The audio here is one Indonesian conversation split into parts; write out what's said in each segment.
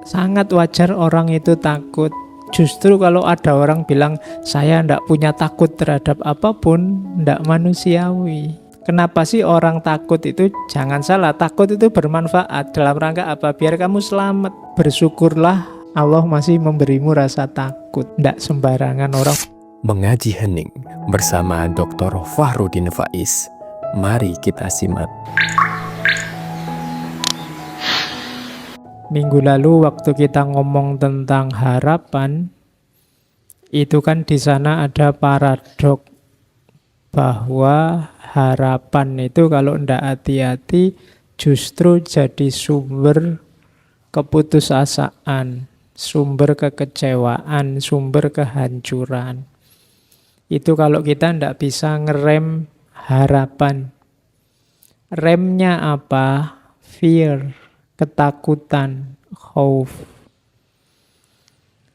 Sangat wajar orang itu takut. Justru kalau ada orang bilang, saya ndak punya takut terhadap apapun, ndak manusiawi. Kenapa sih orang takut itu? Jangan salah, takut itu bermanfaat. Dalam rangka apa? Biar kamu selamat. Bersyukurlah Allah masih memberimu rasa takut. Ndak sembarangan orang. Mengaji hening bersama Dr. Fahrudin Faiz. Mari kita simak. Minggu lalu waktu kita ngomong tentang harapan, itu kan di sana ada paradok bahwa harapan itu kalau ndak hati-hati justru jadi sumber keputusasaan, sumber kekecewaan, sumber kehancuran. Itu kalau kita ndak bisa ngerem harapan. Remnya apa? Fear, ketakutan, khauf.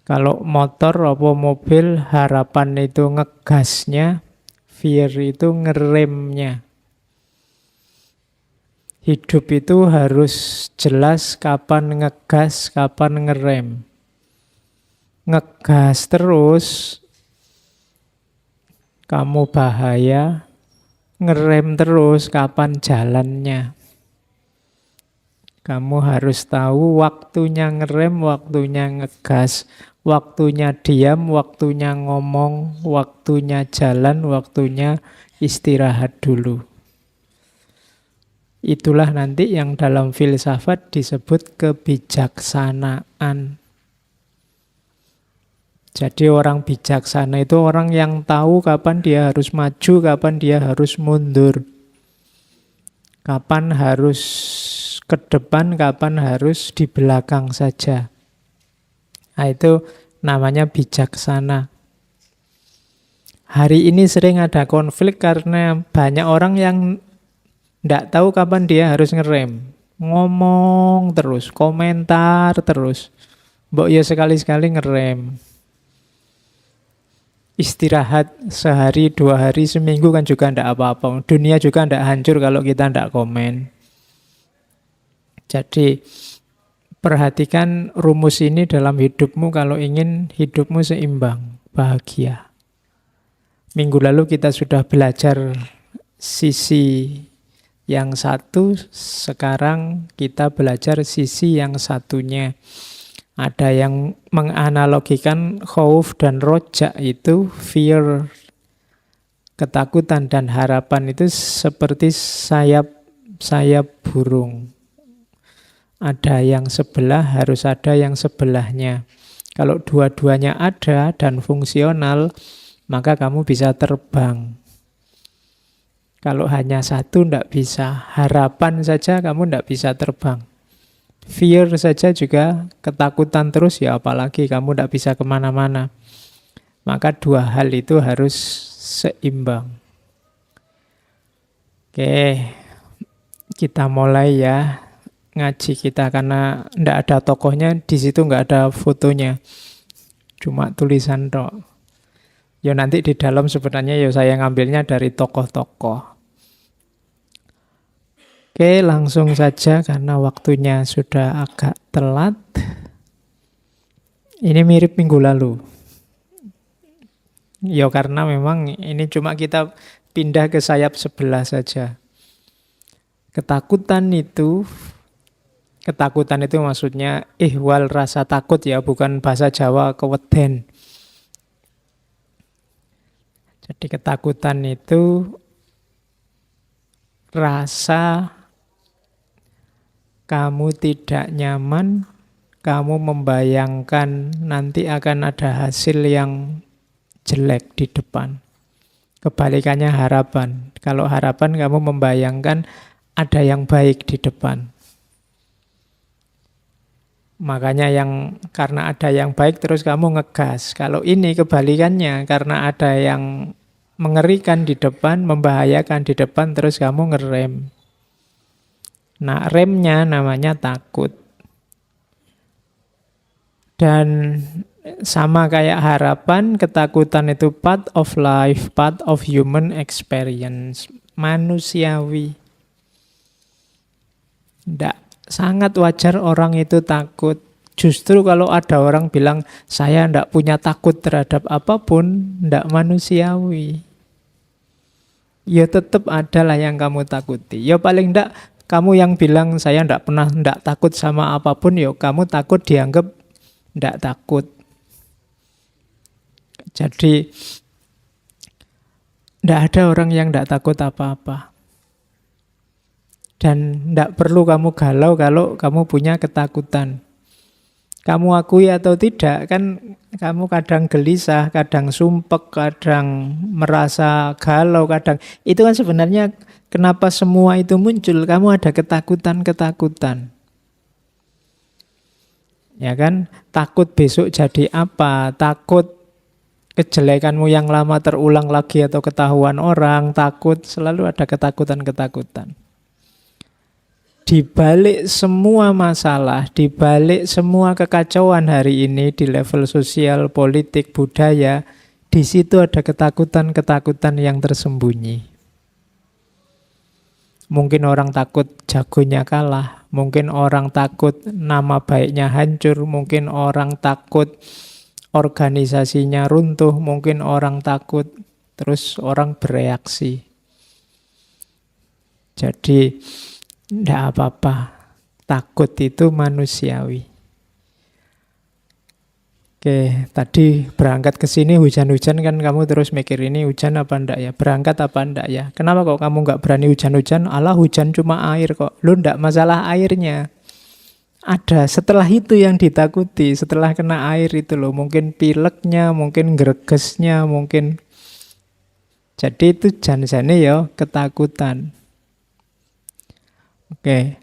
Kalau motor atau mobil, harapan itu ngegasnya, fear itu ngeremnya. Hidup itu harus jelas kapan ngegas, kapan ngerem. Ngegas terus, kamu bahaya. Ngerem terus, kapan jalannya. Kamu harus tahu waktunya ngerem, waktunya ngegas, waktunya diam, waktunya ngomong, waktunya jalan, waktunya istirahat dulu. Itulah nanti yang dalam filsafat disebut kebijaksanaan. Jadi orang bijaksana itu orang yang tahu kapan dia harus maju, kapan dia harus mundur. Kapan harus ke depan, kapan harus di belakang saja. Nah, itu namanya bijaksana. Hari ini sering ada konflik karena banyak orang yang tidak tahu kapan dia harus ngerem. Ngomong terus, komentar terus. Mbok ya sekali-sekali ngerem. Istirahat sehari, 2 hari, seminggu kan juga tidak apa-apa. Dunia juga tidak hancur kalau kita tidak komen. Jadi perhatikan rumus ini dalam hidupmu kalau ingin hidupmu seimbang, bahagia. Minggu lalu kita sudah belajar sisi yang satu, sekarang kita belajar sisi yang satunya. Ada yang menganalogikan khauf dan roja itu, fear, ketakutan dan harapan itu seperti sayap burung. Ada yang sebelah, harus ada yang sebelahnya. Kalau dua-duanya ada dan fungsional, maka kamu bisa terbang. Kalau hanya satu tidak bisa. Harapan saja kamu tidak bisa terbang. Fear saja juga, ketakutan terus ya apalagi kamu tidak bisa kemana-mana. Maka dua hal itu harus seimbang. Oke, kita mulai ya ngaji kita karena tidak ada tokohnya, di situ nggak ada fotonya, cuma tulisan tok. Ya nanti di dalam sebenarnya ya saya ngambilnya dari tokoh-tokoh. Oke, langsung saja karena waktunya sudah agak telat. Ini mirip minggu lalu. Ya karena memang ini cuma kita pindah ke sayap sebelah saja. Ketakutan itu maksudnya ihwal rasa takut ya, bukan bahasa Jawa keweden. Jadi ketakutan itu rasa kamu tidak nyaman, kamu membayangkan nanti akan ada hasil yang jelek di depan. Kebalikannya harapan. Kalau harapan kamu membayangkan ada yang baik di depan. Makanya karena ada yang baik terus kamu ngegas. Kalau ini kebalikannya, karena ada yang mengerikan di depan, membahayakan di depan terus kamu ngerem. Nah, remnya namanya takut. Dan sama kayak harapan, ketakutan itu part of life, part of human experience, manusiawi. Sangat wajar orang itu takut. Justru kalau ada orang bilang, saya ndak punya takut terhadap apapun, ndak manusiawi. Ya tetap adalah yang kamu takuti. Ya paling ndak, kamu yang bilang, saya ndak takut sama apapun, ya kamu takut dianggap ndak takut. Jadi, ndak ada orang yang ndak takut apa-apa. Dan ndak perlu kamu galau kalau kamu punya ketakutan. Kamu akui atau tidak, kan kamu kadang gelisah, kadang sumpek, kadang merasa galau, kadang. Itu kan sebenarnya kenapa semua itu muncul, kamu ada ketakutan-ketakutan. Ya kan, takut besok jadi apa, takut kejelekanmu yang lama terulang lagi atau ketahuan orang, takut, selalu ada ketakutan-ketakutan. Di balik semua masalah, di balik semua kekacauan hari ini di level sosial, politik, budaya, di situ ada ketakutan-ketakutan yang tersembunyi. Mungkin orang takut jagonya kalah, mungkin orang takut nama baiknya hancur, mungkin orang takut organisasinya runtuh, mungkin orang takut, terus orang bereaksi. Jadi, tidak apa-apa, takut itu manusiawi. Oke, tadi berangkat ke sini hujan-hujan kan kamu terus mikir ini hujan apa enggak ya, berangkat apa enggak ya. Kenapa kok kamu nggak berani hujan-hujan? Alah hujan cuma air kok. Lu enggak masalah airnya. Ada setelah itu yang ditakuti, setelah kena air itu loh. Mungkin pileknya, mungkin gregesnya, mungkin. Jadi itu jan-jane ya ketakutan. Oke,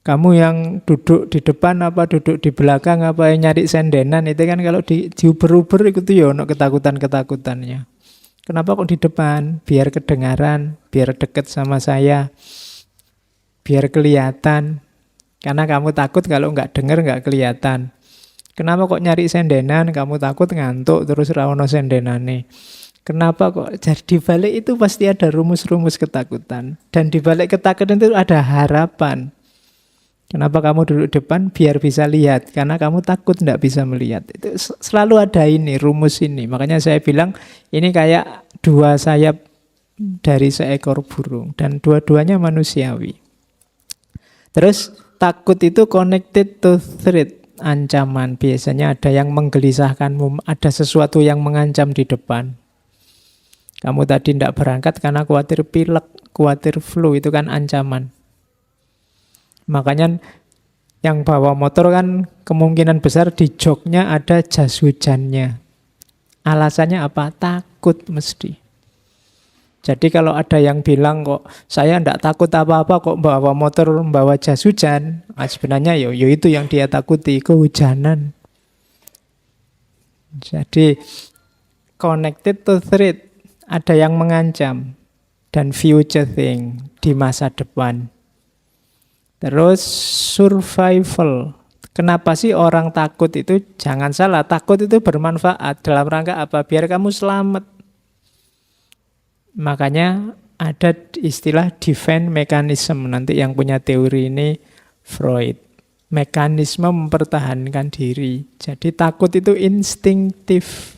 kamu yang duduk di depan apa duduk di belakang apa yang nyari sendenan itu kan kalau diuber-uber itu ya ono ketakutan-ketakutannya. Kenapa kok di depan? Biar kedengaran, biar deket sama saya, biar kelihatan. Karena kamu takut kalau nggak dengar nggak kelihatan. Kenapa kok nyari sendenan? Kamu takut ngantuk terus ra ono sendenane. Kenapa kok? Jadi di balik itu pasti ada rumus-rumus ketakutan. Dan di balik ketakutan itu ada harapan. Kenapa kamu duduk depan? Biar bisa lihat. Karena kamu takut tidak bisa melihat. Itu selalu ada ini, rumus ini. Makanya saya bilang ini kayak dua sayap dari seekor burung. Dan dua-duanya manusiawi. Terus takut itu connected to threat. Ancaman. Biasanya ada yang menggelisahkanmu. Ada sesuatu yang mengancam di depan. Kamu tadi tidak berangkat karena khawatir pilek, khawatir flu, itu kan ancaman. Makanya yang bawa motor kan kemungkinan besar di joknya ada jas hujannya. Alasannya apa? Takut mesti. Jadi kalau ada yang bilang kok saya tidak takut apa-apa kok bawa motor membawa jas hujan, sebenarnya yo itu yang dia takuti, kehujanan. Jadi connected to threat. Ada yang mengancam dan future thing di masa depan. Terus survival. Kenapa sih orang takut itu? Jangan salah, takut itu bermanfaat. Dalam rangka apa? Biar kamu selamat. Makanya ada istilah defense mechanism. Nanti yang punya teori ini Freud. Mekanisme mempertahankan diri. Jadi takut itu instinktif.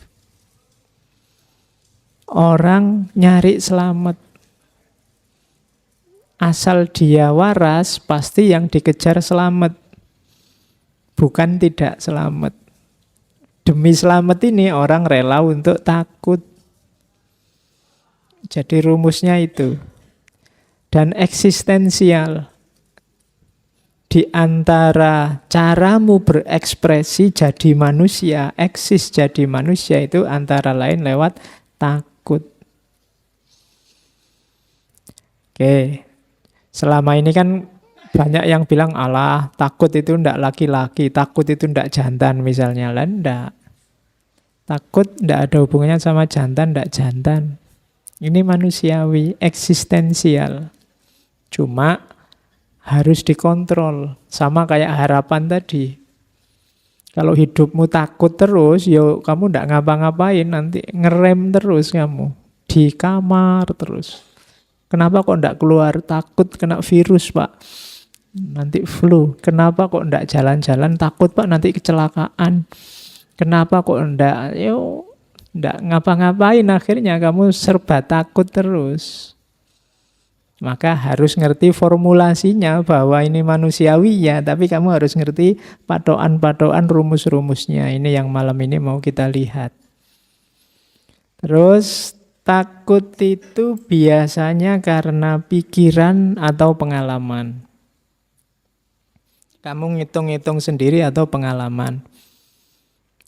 Orang nyari selamat. Asal dia waras, pasti yang dikejar selamat. Bukan tidak selamat. Demi selamat ini orang rela untuk takut. Jadi rumusnya itu. Dan eksistensial. Di antara caramu berekspresi jadi manusia, eksis jadi manusia itu antara lain lewat takut. Oke, selama ini kan banyak yang bilang, alah takut itu ndak laki-laki, takut itu ndak jantan misalnya. Lah ndak. Takut ndak ada hubungannya sama jantan, ndak jantan. Ini manusiawi, eksistensial. Cuma harus dikontrol. Sama kayak harapan tadi. Kalau hidupmu takut terus, yo kamu ndak ngapa-ngapain, nanti ngerem terus kamu. Di kamar terus. Kenapa kok ndak keluar? Takut kena virus, Pak. nanti flu. Kenapa kok ndak jalan-jalan? Takut Pak nanti kecelakaan. Kenapa kok ndak? Ndak ngapa-ngapain, akhirnya kamu serba takut terus. Maka harus ngerti formulasinya bahwa ini manusiawi ya, tapi kamu harus ngerti patokan-patokan, rumus-rumusnya. Ini yang malam ini mau kita lihat. Terus takut itu biasanya karena pikiran atau pengalaman. Kamu ngitung-ngitung sendiri atau pengalaman.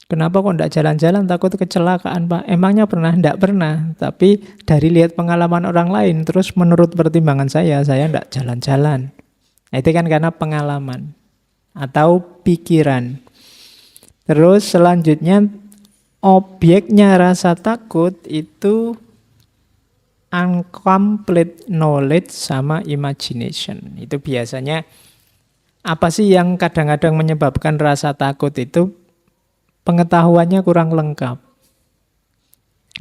Kenapa kok enggak jalan-jalan? Takut kecelakaan, Pak. Emangnya pernah? Enggak pernah. Tapi dari lihat pengalaman orang lain, terus menurut pertimbangan saya enggak jalan-jalan. Nah, itu kan karena pengalaman atau pikiran. Terus selanjutnya, objeknya rasa takut itu incomplete knowledge sama imagination. Itu biasanya apa sih yang kadang-kadang menyebabkan rasa takut itu? Pengetahuannya kurang lengkap.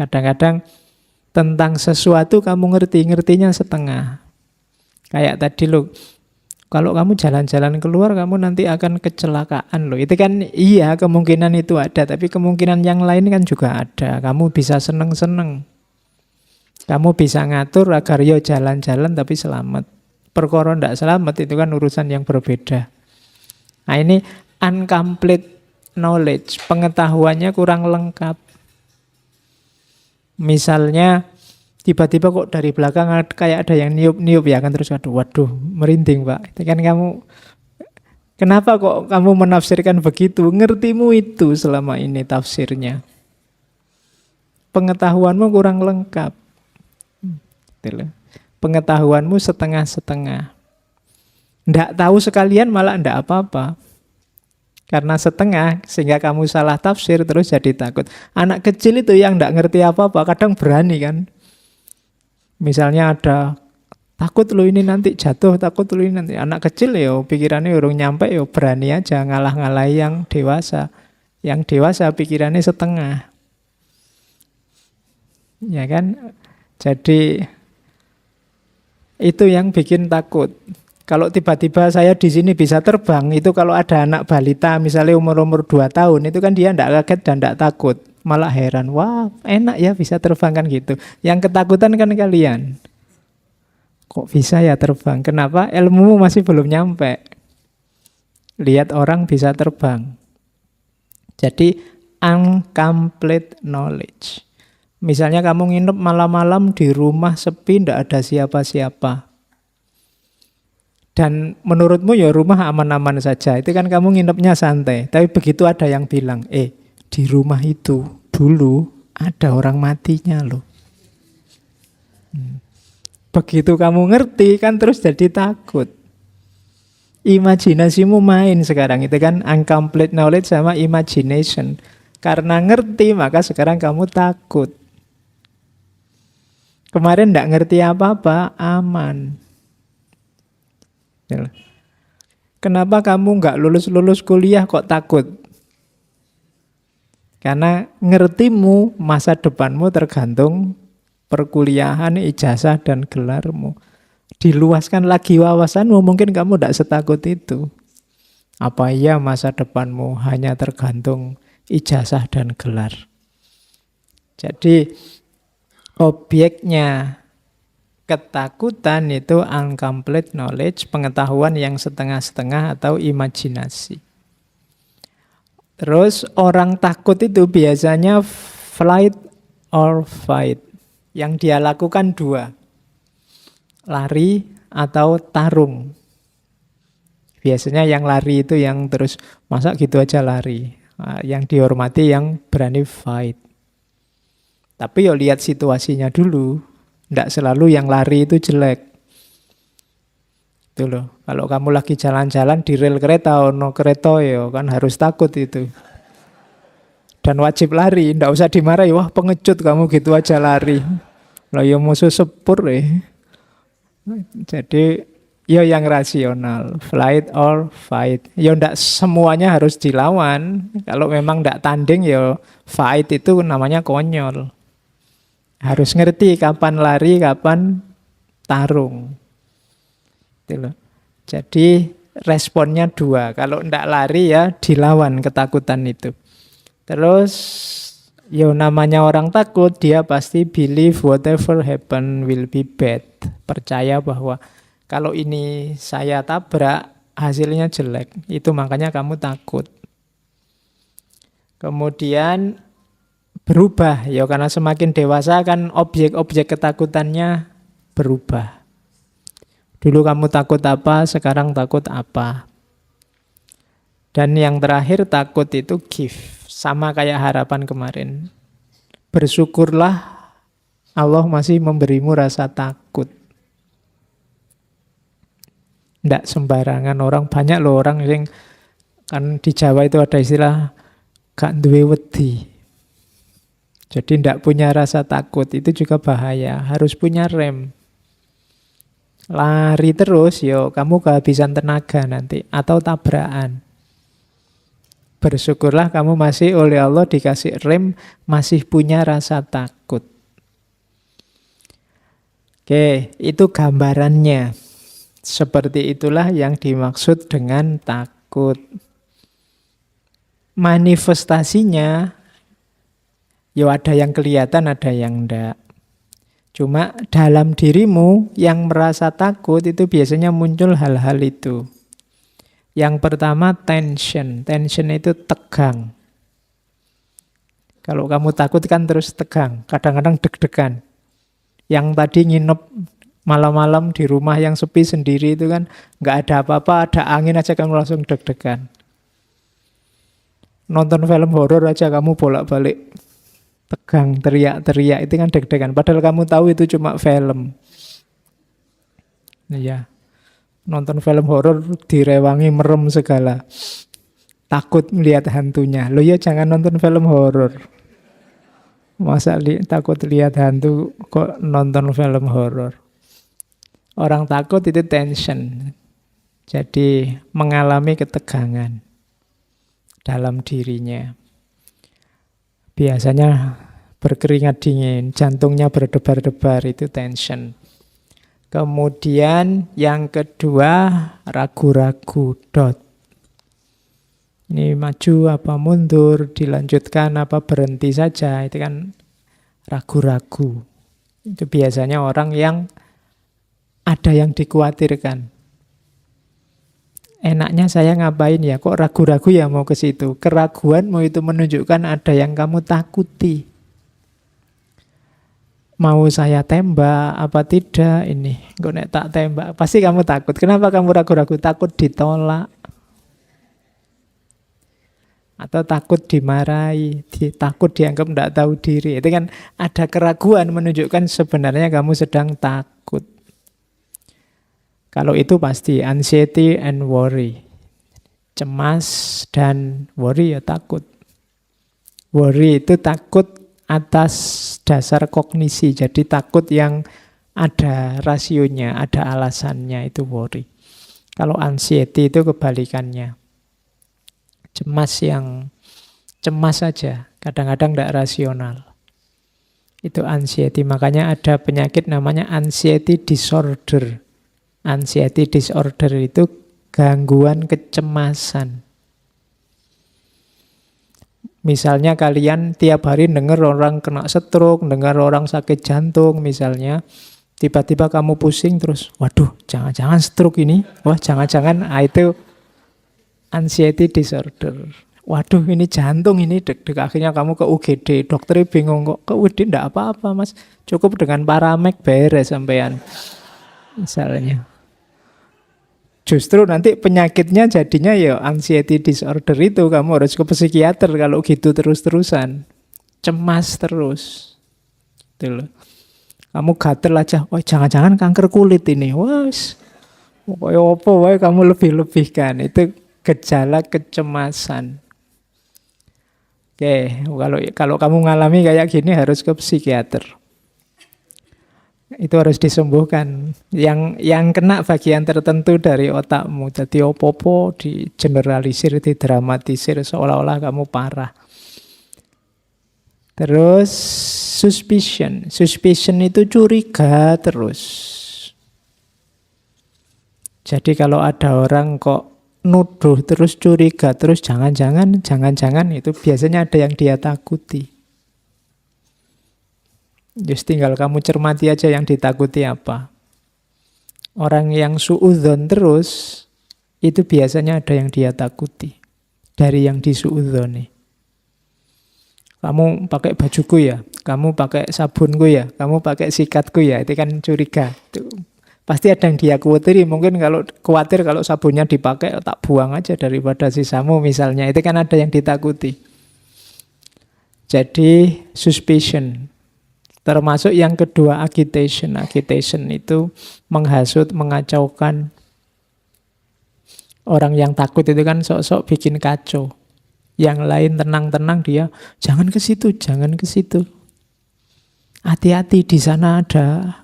Kadang-kadang tentang sesuatu kamu ngertinya setengah. Kayak tadi loh, kalau kamu jalan-jalan keluar kamu nanti akan kecelakaan loh. Itu kan iya, kemungkinan itu ada, tapi kemungkinan yang lain kan juga ada. Kamu bisa seneng-seneng. Kamu bisa ngatur agar yo jalan-jalan tapi selamat. Perkara ndak selamat itu kan urusan yang berbeda. Nah, ini incomplete knowledge, pengetahuannya kurang lengkap. Misalnya tiba-tiba kok dari belakang kayak ada yang niup-niup ya kan, terus waduh merinding Pak. Itu kan kamu, kenapa kok kamu menafsirkan begitu? Ngertimu itu selama ini tafsirnya. Pengetahuanmu kurang lengkap. Pengetahuanmu setengah-setengah. Ndak tahu sekalian malah ndak apa-apa. Karena setengah, sehingga kamu salah tafsir, terus jadi takut. Anak kecil itu yang nggak ngerti apa-apa, kadang berani kan. Misalnya ada, takut lo ini nanti jatuh, takut lo ini nanti. Anak kecil ya, pikirannya urung nyampe, ya berani aja ngalah-ngalahi yang dewasa. Yang dewasa pikirannya setengah. Ya kan? Jadi, itu yang bikin takut. Kalau tiba-tiba saya di sini bisa terbang, itu kalau ada anak balita misalnya umur-umur 2 tahun, itu kan dia enggak kaget dan enggak takut. Malah heran, wah enak ya bisa terbang kan gitu. Yang ketakutan kan kalian. Kok bisa ya terbang? Kenapa? Ilmu masih belum nyampe. Lihat orang bisa terbang. Jadi incomplete knowledge. Misalnya kamu nginep malam-malam di rumah sepi, enggak ada siapa-siapa. Dan menurutmu ya rumah aman-aman saja. Itu kan kamu nginepnya santai. Tapi begitu ada yang bilang, di rumah itu dulu ada orang matinya loh. Begitu kamu ngerti kan terus jadi takut. Imajinasimu main sekarang. Itu kan incomplete knowledge sama imagination. Karena ngerti maka sekarang kamu takut. Kemarin enggak ngerti apa-apa, aman. Kenapa kamu nggak lulus-lulus kuliah kok takut? Karena ngertimu, masa depanmu tergantung perkuliahan, ijazah, dan gelarmu. Diluaskan lagi wawasanmu, mungkin kamu tidak setakut itu. Apa iya masa depanmu hanya tergantung ijazah dan gelar? Jadi objeknya ketakutan itu incomplete knowledge, pengetahuan yang setengah-setengah atau imajinasi. Terus orang takut itu biasanya flight or fight. Yang dia lakukan 2. Lari atau tarung. Biasanya yang lari itu yang terus, masa gitu aja lari. Yang dihormati yang berani fight. Tapi ya lihat situasinya dulu. Tidak selalu yang lari itu jelek. Itu loh. Kalau kamu lagi jalan-jalan di rel kereta, ono kereta ya kan harus takut itu. Dan wajib lari, tidak usah dimarahi. Wah pengecut kamu gitu aja lari. Lah ya musuh sepur ya. Jadi ya yang rasional, flight or fight. Ya tidak semuanya harus dilawan. Kalau memang tidak tanding ya fight itu namanya konyol. Harus ngerti kapan lari, kapan tarung. Gitu loh. Jadi responnya dua. Kalau ndak lari ya dilawan ketakutan itu. Terus yo namanya orang takut, dia pasti believe whatever happen will be bad. Percaya bahwa kalau ini saya tabrak hasilnya jelek. Itu makanya kamu takut. Kemudian berubah ya karena semakin dewasa kan objek-objek ketakutannya berubah. Dulu kamu takut apa, sekarang takut apa. Dan yang terakhir takut itu gift, sama kayak harapan kemarin. Bersyukurlah Allah masih memberimu rasa takut. Ndak sembarangan orang, banyak loh orang yang kan di Jawa itu ada istilah gak duwe wedi. Jadi ndak punya rasa takut, itu juga bahaya. Harus punya rem. Lari terus, yo kamu kehabisan tenaga nanti. Atau tabrakan. Bersyukurlah kamu masih oleh Allah dikasih rem, masih punya rasa takut. Oke, itu gambarannya. Seperti itulah yang dimaksud dengan takut. Manifestasinya, ya ada yang kelihatan, ada yang enggak. Cuma dalam dirimu yang merasa takut itu biasanya muncul hal-hal itu. Yang pertama tension. Tension itu tegang. Kalau kamu takut kan terus tegang. Kadang-kadang deg-degan. Yang tadi nginep malam-malam di rumah yang sepi sendiri itu kan nggak ada apa-apa, ada angin aja kamu langsung deg-degan. Nonton film horor aja kamu bolak-balik tegang, teriak-teriak, itu kan deg-degan. Padahal kamu tahu itu cuma film. Iya. Nonton film horor direwangi merem segala. Takut melihat hantunya. Loh ya jangan nonton film horor. Masa takut lihat hantu kok nonton film horor. Orang takut itu tension. Jadi mengalami ketegangan dalam dirinya. Biasanya berkeringat dingin, jantungnya berdebar-debar, itu tension. Kemudian yang kedua ragu-ragu, doubt. Ini maju apa mundur, dilanjutkan apa berhenti saja, itu kan ragu-ragu. Itu biasanya orang yang ada yang dikhawatirkan. Enaknya saya ngapain ya? Kok ragu-ragu ya mau ke situ? Keraguanmu itu menunjukkan ada yang kamu takuti. Mau saya tembak apa tidak ini? Kok nek tak tembak? Pasti kamu takut. Kenapa kamu ragu-ragu? Takut ditolak. Atau takut dimarahi, takut dianggap tidak tahu diri. Itu kan ada keraguan menunjukkan sebenarnya kamu sedang takut. Kalau itu pasti anxiety and worry. Cemas dan worry ya takut. Worry itu takut atas dasar kognisi. Jadi takut yang ada rasionya, ada alasannya, itu worry. Kalau anxiety itu kebalikannya. Cemas yang cemas saja, kadang-kadang tidak rasional. Itu anxiety. Makanya ada penyakit namanya anxiety disorder. Anxiety disorder itu gangguan kecemasan. Misalnya kalian tiap hari dengar orang kena stroke, dengar orang sakit jantung misalnya, tiba-tiba kamu pusing terus, waduh jangan-jangan stroke ini, wah jangan-jangan, itu anxiety disorder. Waduh ini jantung ini deg-deg, akhirnya kamu ke UGD, dokternya bingung kok ke UGD enggak apa-apa mas, cukup dengan Paramek beres sampean. Misalnya. Justru nanti penyakitnya jadinya ya anxiety disorder itu, kamu harus ke psikiater kalau gitu terus-terusan. Cemas terus. Gitu loh. Kamu gatel aja, wah jangan-jangan kanker kulit ini. Wah, pokoknya apa wae kamu lebih-lebihkan. Itu gejala kecemasan. Oke, kalau kamu ngalami kayak gini harus ke psikiater. Itu harus disembuhkan. Yang kena bagian tertentu dari otakmu. Jadi opo-opo digeneralisir, didramatisir seolah-olah kamu parah. Terus suspicion. Suspicion itu curiga terus. Jadi kalau ada orang kok nuduh terus curiga terus jangan-jangan itu biasanya ada yang dia takuti. Just tinggal kamu cermati aja yang ditakuti apa. Orang yang suudzon terus itu biasanya ada yang dia takuti dari yang disuudzoni. Kamu pakai bajuku ya, kamu pakai sabunku ya, kamu pakai sikatku ya, itu kan curiga. Itu pasti ada yang dia khawatiri. Mungkin kalau khawatir kalau sabunnya dipakai, tak buang aja daripada sisamu misalnya. Itu kan ada yang ditakuti. Jadi suspicion. Termasuk yang kedua agitation. Agitation itu menghasut, mengacaukan. Orang yang takut itu kan sok-sok bikin kacau. Yang lain tenang-tenang dia, jangan ke situ, jangan ke situ. Hati-hati di sana ada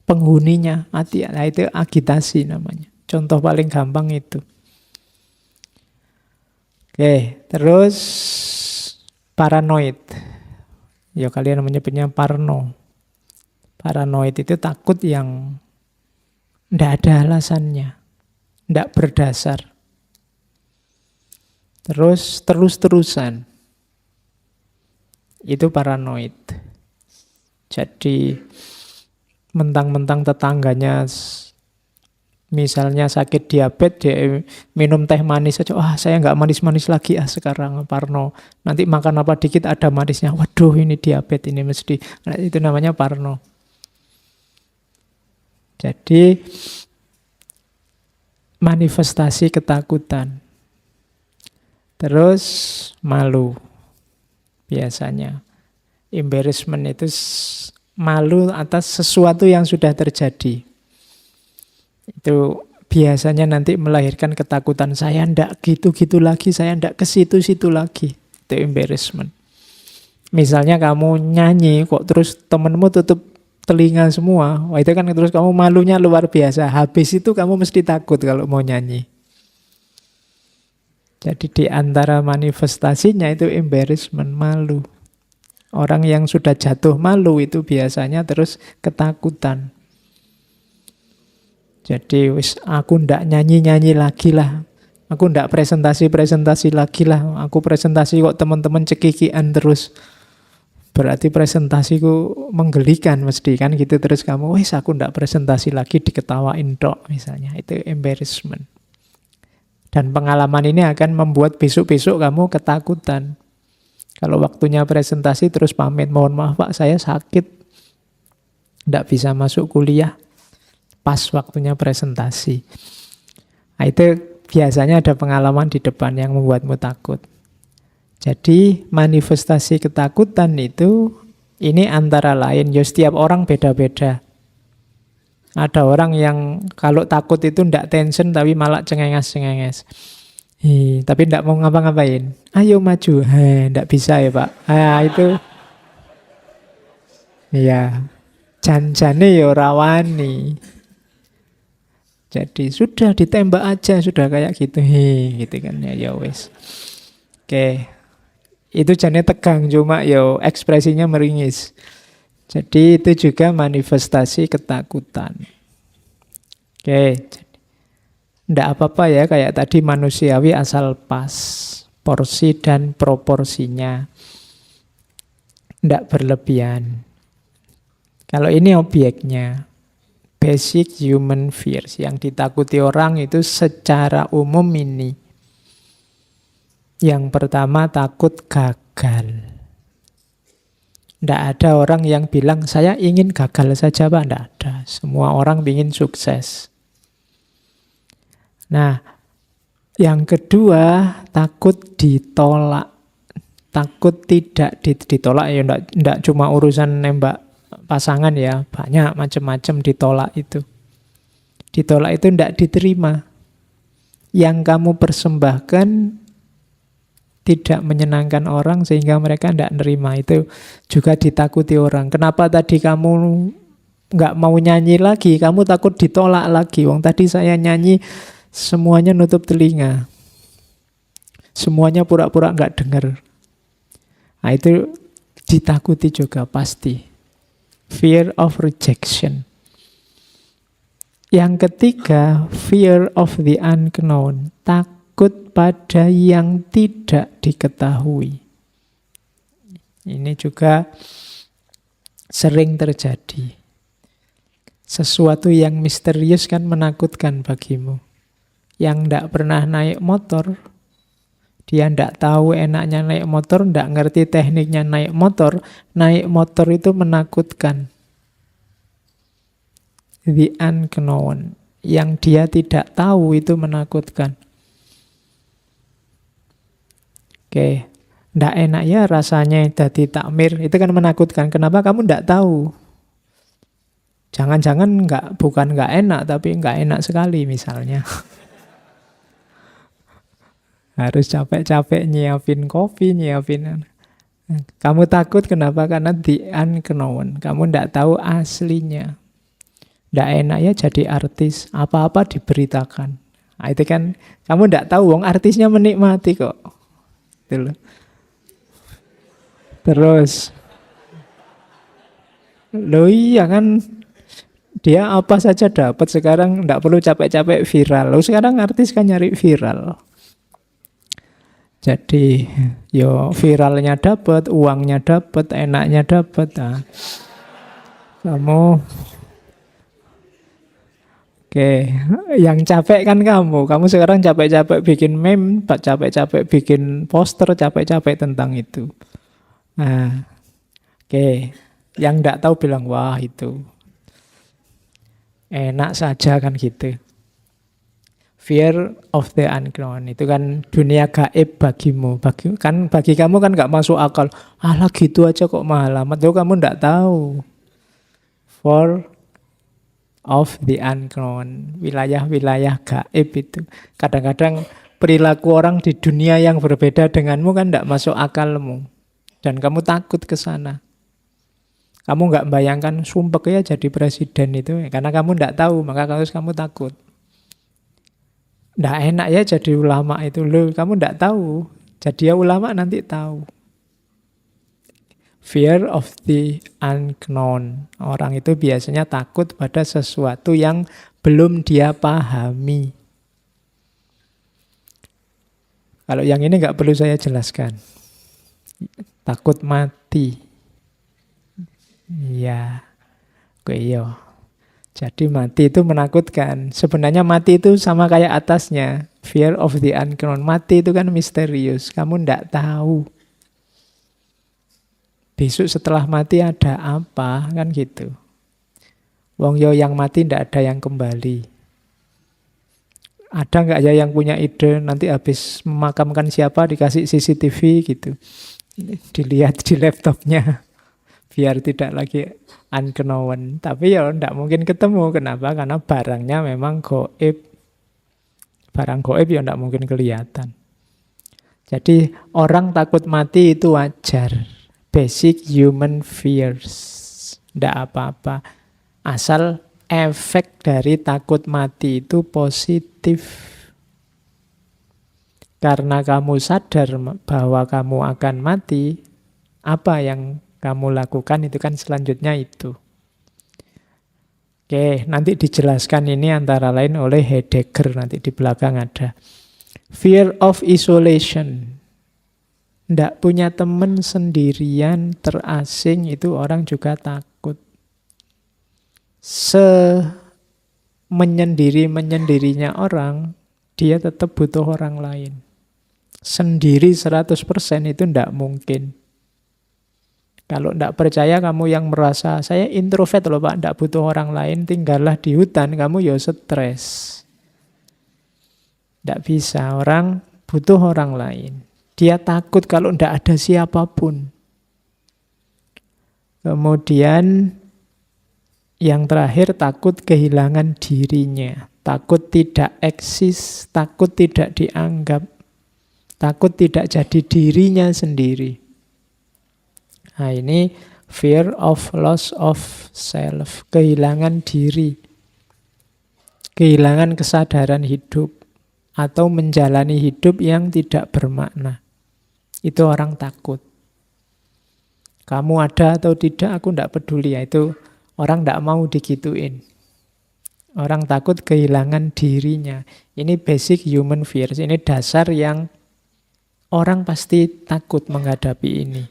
penghuninya, hati. Nah, itu agitasi namanya. Contoh paling gampang itu. Oke, terus paranoid. Ya kalian menyebutnya parno. Paranoid itu takut yang tidak ada alasannya, tidak berdasar. Terus-terusan. Itu paranoid. Jadi mentang-mentang tetangganya misalnya sakit diabetes, dia minum teh manis saja. Wah, saya nggak manis-manis lagi sekarang, parno. Nanti makan apa dikit ada manisnya. Waduh, ini diabetes ini mesti. Nah, itu namanya parno. Jadi manifestasi ketakutan. Terus malu. Biasanya embarrassment itu malu atas sesuatu yang sudah terjadi. Itu biasanya nanti melahirkan ketakutan. Saya ndak gitu-gitu lagi, saya ndak ke situ-situ lagi. Itu embarrassment. Misalnya kamu nyanyi kok terus temenmu tutup telinga semua. Wah, itu kan terus kamu malunya luar biasa. Habis itu kamu mesti takut kalau mau nyanyi. Jadi di antara manifestasinya itu embarrassment, malu. Orang yang sudah jatuh malu itu biasanya terus ketakutan. Jadi aku ndak nyanyi-nyanyi lagi lah. Aku ndak presentasi-presentasi lagi lah. Aku presentasi kok teman-teman cekikian terus. Berarti presentasiku menggelikan mesti kan gitu. Terus kamu, aku ndak presentasi lagi, diketawain tok misalnya. Itu embarrassment. Dan pengalaman ini akan membuat besok-besok kamu ketakutan. Kalau waktunya presentasi terus pamit, mohon maaf Pak, saya sakit. Ndak bisa masuk kuliah. Pas waktunya presentasi. Nah, itu biasanya ada pengalaman di depan yang membuatmu takut. Jadi manifestasi ketakutan itu ini antara lain, ya setiap orang beda-beda. Ada orang yang kalau takut itu ndak tension tapi malah cengenges-cengenges. Tapi ndak mau ngapa-ngapain. Ayo maju. Ndak bisa ya Pak. Itu. Ya. Jan-jane ya rawani. Jadi sudah ditembak aja, sudah kayak gitu. Gitu kan ya wes. Oke. Itu jane tegang cuma ya ekspresinya meringis. Jadi itu juga manifestasi ketakutan. Oke. Ndak apa-apa ya, kayak tadi manusiawi asal pas. Porsi dan proporsinya. Ndak berlebihan. Kalau ini objeknya. Basic human fears. Yang ditakuti orang itu secara umum ini. Yang pertama takut gagal. Tidak ada orang yang bilang, saya ingin gagal saja Pak. Tidak ada. Semua orang ingin sukses. Nah, yang kedua, takut ditolak. Takut tidak ditolak. Ya, tidak cuma urusan nembak pasangan ya. Banyak macam-macam ditolak itu. Ditolak itu tidak diterima. Yang kamu persembahkan tidak menyenangkan orang sehingga mereka tidak nerima. Itu juga ditakuti orang. Kenapa tadi kamu nggak mau nyanyi lagi? Kamu takut ditolak lagi. Wong tadi saya nyanyi semuanya nutup telinga. Semuanya pura-pura nggak dengar. Nah itu ditakuti juga pasti. Fear of rejection. Yang ketiga, fear of the unknown. Takut pada yang tidak diketahui. Ini juga sering terjadi. Sesuatu yang misterius kan menakutkan bagimu. Yang tidak pernah naik motor, dia tidak tahu enaknya naik motor, tidak ngerti tekniknya naik motor itu menakutkan. The unknown, yang dia tidak tahu itu menakutkan. Oke, tidak enak ya rasanya jadi takmir, itu kan menakutkan. Kenapa kamu tidak tahu? Jangan-jangan bukan nggak enak, tapi nggak enak sekali misalnya. Harus capek-capek nyiapin kopi, nyiapin. Kamu takut kenapa? Karena the unknown. Kamu tidak tahu aslinya. Tidak enak ya jadi artis. Apa-apa diberitakan. Nah, itu kan kamu tidak tahu. Wong artisnya menikmati kok. Itu loh. Terus. Loh iya kan. Dia apa saja dapat. Sekarang tidak perlu capek-capek viral. Loh sekarang artis kan nyari viral. Jadi, yo viralnya dapat, uangnya dapat, enaknya dapat. Nah, kamu, oke, yang capek kan kamu. Kamu sekarang capek-capek bikin meme, capek-capek bikin poster, capek-capek tentang itu. Nah, oke, yang tidak tahu bilang wah itu enak saja kan gitu. Fear of the unknown, itu kan dunia gaib bagimu. Bagi kamu kan nggak masuk akal. Alah gitu aja kok mahal amat. Tuh kamu nggak tahu. Fear of the unknown, wilayah-wilayah gaib itu. Kadang-kadang perilaku orang di dunia yang berbeda denganmu kan nggak masuk akalmu. Dan kamu takut ke sana. Kamu nggak bayangkan sumpah ya jadi presiden itu. Karena kamu nggak tahu, maka kamu takut. Nggak enak ya jadi ulama itu. Loh, kamu nggak tahu. Jadi ya ulama nanti tahu. Fear of the unknown. Orang itu biasanya takut pada sesuatu yang belum dia pahami. Kalau yang ini nggak perlu saya jelaskan. Takut mati. Ya, iya. Jadi mati itu menakutkan. Sebenarnya mati itu sama kayak atasnya. Fear of the unknown. Mati itu kan misterius. Kamu tidak tahu. Besok setelah mati ada apa? Kan gitu. Wong yo yang mati tidak ada yang kembali. Ada nggak ya yang punya ide nanti habis memakamkan siapa dikasih CCTV gitu. Dilihat di laptopnya. Biar tidak lagi unknown. Tapi ya tidak mungkin ketemu. Kenapa? Karena barangnya memang goib. Barang goib ya tidak mungkin kelihatan. Jadi orang takut mati itu wajar. Basic human fears. Tidak apa-apa. Asal efek dari takut mati itu positif. Karena kamu sadar bahwa kamu akan mati, apa yang kamu lakukan itu kan selanjutnya itu. Oke, nanti dijelaskan ini antara lain oleh Heidegger, nanti di belakang ada. Fear of isolation. Tidak punya teman sendirian, terasing, itu orang juga takut. Menyendiri-menyendirinya orang, dia tetap butuh orang lain. Sendiri 100% itu tidak mungkin. Kalau tidak percaya kamu yang merasa, saya introvert loh Pak, tidak butuh orang lain, tinggallah di hutan, kamu ya stres. Tidak bisa, orang butuh orang lain. Dia takut kalau tidak ada siapapun. Kemudian yang terakhir takut kehilangan dirinya. Takut tidak eksis, takut tidak dianggap, takut tidak jadi dirinya sendiri. Nah ini fear of loss of self, kehilangan diri, kehilangan kesadaran hidup, atau menjalani hidup yang tidak bermakna. Itu orang takut. Kamu ada atau tidak, aku tidak peduli. Itu orang tidak mau digituin. Orang takut kehilangan dirinya. Ini basic human fears. Ini dasar yang orang pasti takut menghadapi ini.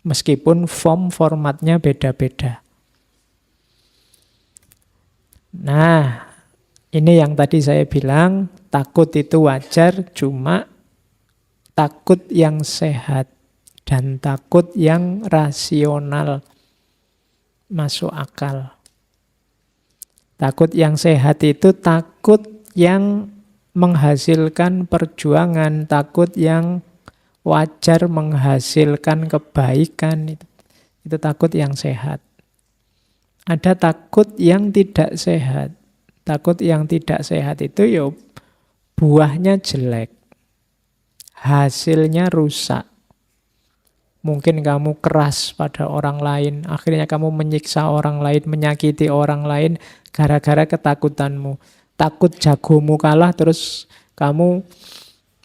Meskipun formatnya beda-beda. Nah, ini yang tadi saya bilang, takut itu wajar, cuma takut yang sehat dan takut yang rasional, masuk akal. Takut yang sehat itu takut yang menghasilkan perjuangan, takut yang wajar menghasilkan kebaikan. Itu takut yang sehat. Ada takut yang tidak sehat. Takut yang tidak sehat itu ya buahnya jelek. Hasilnya rusak. Mungkin kamu keras pada orang lain, akhirnya kamu menyiksa orang lain, menyakiti orang lain gara-gara ketakutanmu. Takut jagomu kalah, terus kamu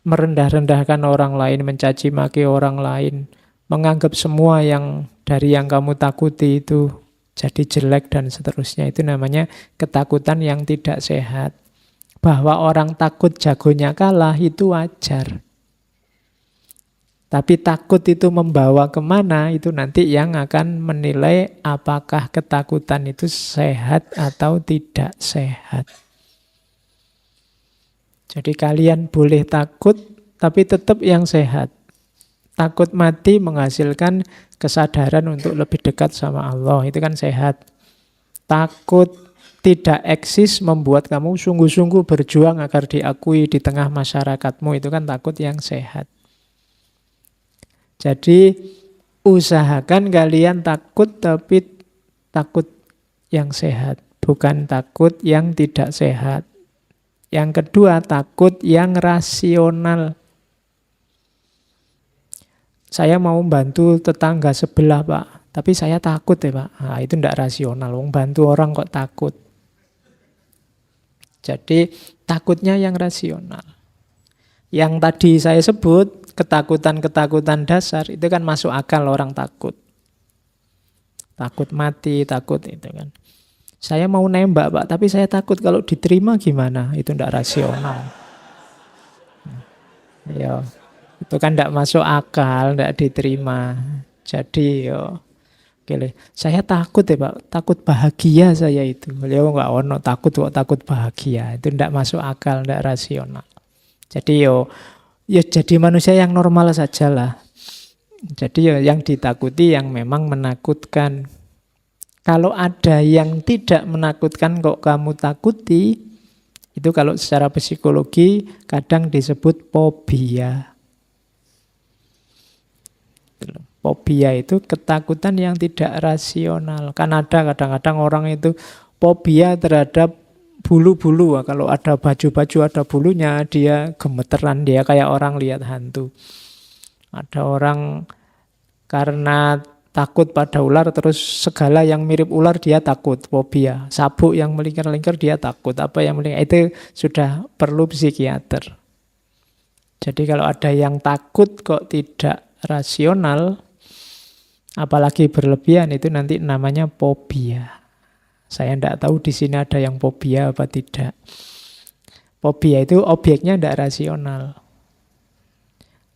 merendah-rendahkan orang lain, mencaci maki orang lain, menganggap semua yang dari yang kamu takuti itu jadi jelek dan seterusnya. Itu namanya ketakutan yang tidak sehat. Bahwa orang takut jagonya kalah itu wajar. Tapi takut itu membawa kemana, itu nanti yang akan menilai apakah ketakutan itu sehat atau tidak sehat. Jadi kalian boleh takut, tapi tetap yang sehat. Takut mati menghasilkan kesadaran untuk lebih dekat sama Allah, itu kan sehat. Takut tidak eksis membuat kamu sungguh-sungguh berjuang agar diakui di tengah masyarakatmu, itu kan takut yang sehat. Jadi usahakan kalian takut, tapi takut yang sehat, bukan takut yang tidak sehat. Yang kedua, takut yang rasional. Saya mau bantu tetangga sebelah, Pak, tapi saya takut ya, Pak. Nah, itu tidak rasional. Wong bantu orang kok takut. Jadi takutnya yang rasional. Yang tadi saya sebut, ketakutan-ketakutan dasar, itu kan masuk akal orang takut. Takut mati, takut itu kan. Saya mau nembak, Pak, tapi saya takut kalau diterima gimana? Itu tidak rasional. Ya, itu kan tidak masuk akal, tidak diterima. Jadi, oke, saya takut ya, Pak, takut bahagia saya itu. Beliau nggak ono takut kok takut bahagia. Itu tidak masuk akal, tidak rasional. Jadi ya jadi manusia yang normal sajalah. Jadi yang ditakuti yang memang menakutkan. Kalau ada yang tidak menakutkan kok kamu takuti, itu kalau secara psikologi kadang disebut fobia. Fobia itu ketakutan yang tidak rasional. Kan ada kadang-kadang orang itu fobia terhadap bulu-bulu. Kalau ada baju-baju ada bulunya, dia gemeteran, dia kayak orang lihat hantu. Ada orang karena takut pada ular, terus segala yang mirip ular dia takut, fobia. Sabuk yang melingkar-lingkar dia takut. Apa yang melingkar, itu sudah perlu psikiater. Jadi kalau ada yang takut kok tidak rasional, apalagi berlebihan, itu nanti namanya fobia. Saya tidak tahu di sini ada yang fobia apa tidak. Fobia itu objeknya tidak rasional.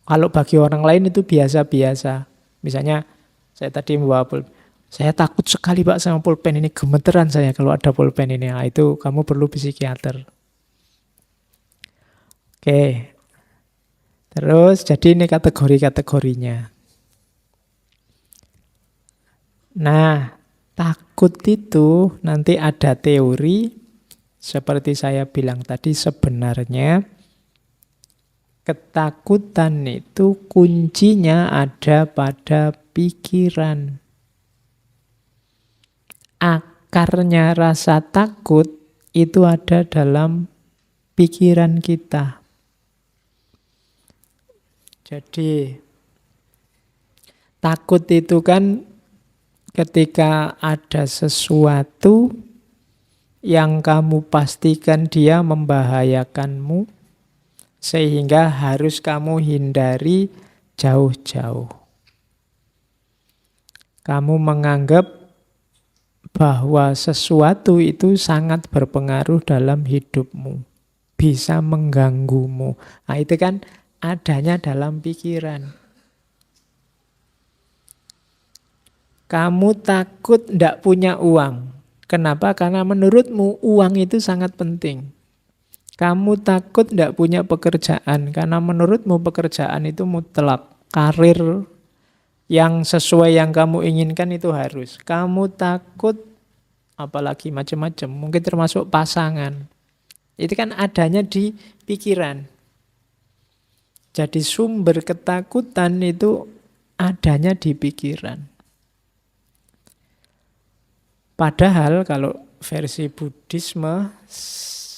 Kalau bagi orang lain itu biasa-biasa. Misalnya saya tadi membawa pulpen. Saya takut sekali, Pak, sama pulpen ini. Gemeteran saya kalau ada pulpen ini. Nah, itu kamu perlu psikiater. Oke. Terus jadi ini kategori-kategorinya. Nah, takut itu nanti ada teori, seperti saya bilang tadi, sebenarnya ketakutan itu kuncinya ada pada pikiran. Akarnya rasa takut itu ada dalam pikiran kita. Jadi takut itu kan ketika ada sesuatu yang kamu pastikan dia membahayakanmu, sehingga harus kamu hindari jauh-jauh. Kamu menganggap bahwa sesuatu itu sangat berpengaruh dalam hidupmu, bisa mengganggumu. Nah, itu kan adanya dalam pikiran. Kamu takut tidak punya uang. Kenapa? Karena menurutmu uang itu sangat penting. Kamu takut tidak punya pekerjaan, karena menurutmu pekerjaan itu mutlak. Karir yang sesuai yang kamu inginkan itu harus. Kamu takut, apalagi macam-macam, mungkin termasuk pasangan. Itu kan adanya di pikiran. Jadi sumber ketakutan itu adanya di pikiran. Padahal kalau versi Buddhisme,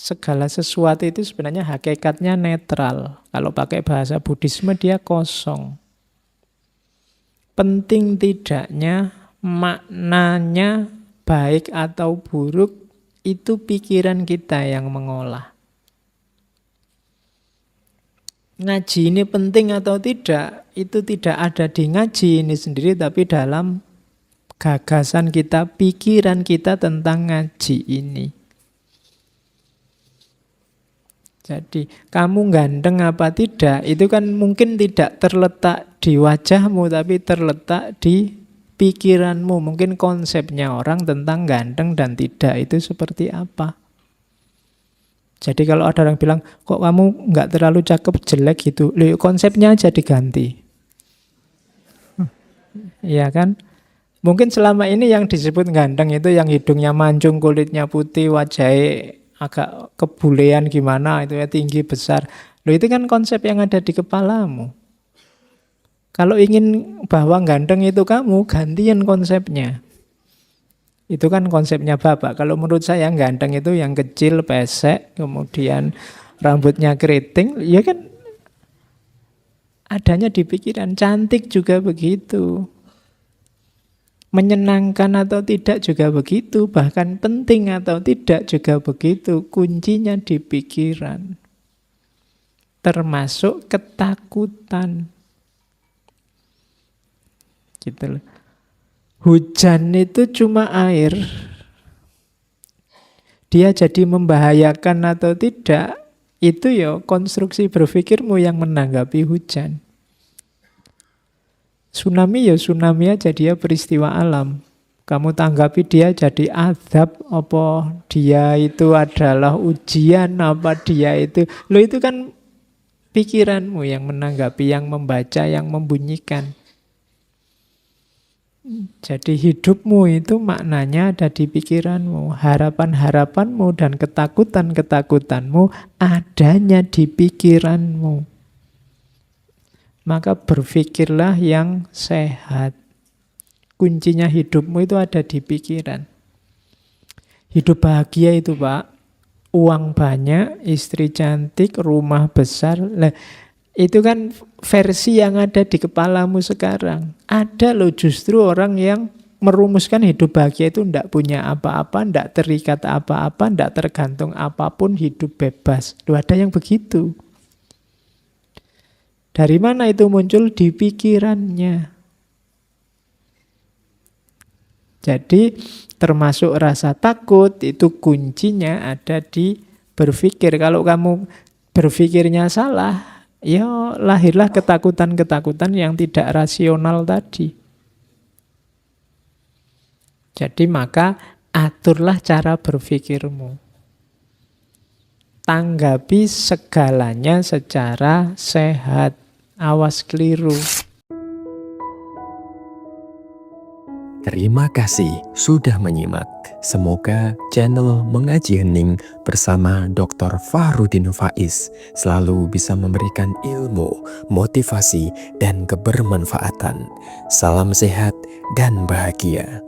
segala sesuatu itu sebenarnya hakikatnya netral. Kalau pakai bahasa Buddhisme dia kosong. Penting tidaknya, maknanya baik atau buruk, itu pikiran kita yang mengolah. Ngaji ini penting atau tidak, itu tidak ada di ngaji ini sendiri, tapi dalam gagasan kita, pikiran kita tentang ngaji ini. Jadi kamu ganteng apa tidak, itu kan mungkin tidak terletak di wajahmu, tapi terletak di pikiranmu. Mungkin konsepnya orang tentang ganteng dan tidak itu seperti apa. Jadi kalau ada orang bilang, kok kamu nggak terlalu cakep, jelek gitu, loh, konsepnya aja diganti. Iya kan? Mungkin selama ini yang disebut ganteng itu yang hidungnya mancung, kulitnya putih, wajahnya agak kebulean gimana, itu ya tinggi, besar. Loh, itu kan konsep yang ada di kepalamu. Kalau ingin bahwa ganteng itu kamu, gantian konsepnya. Itu kan konsepnya Bapak. Kalau menurut saya ganteng itu yang kecil, pesek, kemudian rambutnya keriting, ya kan adanya di pikiran. Cantik juga begitu. Menyenangkan atau tidak juga begitu. Bahkan penting atau tidak juga begitu. Kuncinya di pikiran. Termasuk ketakutan. Gitu loh. Hujan itu cuma air. Dia jadi membahayakan atau tidak, itu ya konstruksi berpikirmu yang menanggapi hujan. Tsunami ya tsunami aja, dia peristiwa alam. Kamu tanggapi dia jadi azab, apa dia itu adalah ujian, apa dia itu. Loh, itu kan pikiranmu yang menanggapi, yang membaca, yang membunyikan. Jadi hidupmu itu maknanya ada di pikiranmu. Harapan-harapanmu dan ketakutan-ketakutanmu adanya di pikiranmu. Maka berpikirlah yang sehat. Kuncinya hidupmu itu ada di pikiran. Hidup bahagia itu, Pak, uang banyak, istri cantik, rumah besar. Nah, itu kan versi yang ada di kepalamu sekarang. Ada loh justru orang yang merumuskan hidup bahagia itu tidak punya apa-apa, tidak terikat apa-apa, tidak tergantung apapun, hidup bebas. Loh, ada yang begitu. Dari mana itu muncul? Di pikirannya. Jadi termasuk rasa takut itu kuncinya ada di berpikir. Kalau kamu berpikirnya salah, ya lahirlah ketakutan-ketakutan yang tidak rasional tadi. Jadi maka aturlah cara berpikirmu. Tanggapi segalanya secara sehat. Awas keliru. Terima kasih sudah menyimak. Semoga channel Mengaji Hening bersama Dr. Fahrudin Faiz selalu bisa memberikan ilmu, motivasi, dan kebermanfaatan. Salam sehat dan bahagia.